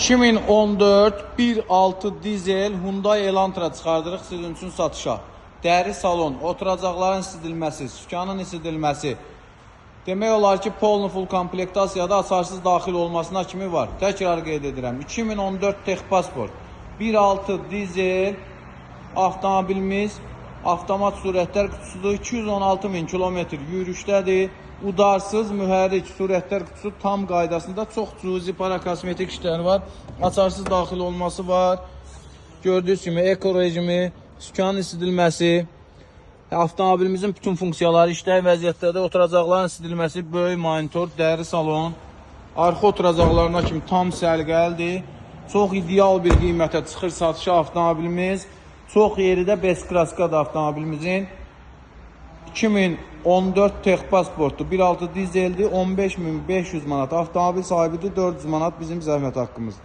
2014 1.6 dizel Hyundai Elantra çıxardırıq sizin üçün satışa. Dəri salon, oturacaqların isidilməsi, sükanın isidilməsi. Demək olar ki, polnu full komplektasiyada açarsız daxil olmasına kimi var. Təkrar qeyd edirəm. 2014 Texpasport 1.6 dizel avtomobilimiz avtomat sürətlər qutusudur. 216.000 kilometr yürüşdədir. Udarsız mühərrik sürətlər qutusu tam qaydasında, çox cüzi para kosmetik işləri var. Açarsız daxil olması var. Gördüyünüz kimi eko rejimi, sükanın isidilməsi, avtomobilimizin bütün funksiyaları işlək vəziyyətdədir. Oturacaqların isidilməsi, böyük monitor, dəri salon, arxa oturacaqlarına kimi tam səliqəlidir. Çox ideal bir qiymətə çıxır satışa avtomobilimiz. Çox yeri də Beskraskadır avtomobilimizin. 2014 Texpasportdur. 1.6 dizeldir. 15.500 manat avtomobil sahibidir. 400 manat bizim zəhmət haqqımızdır.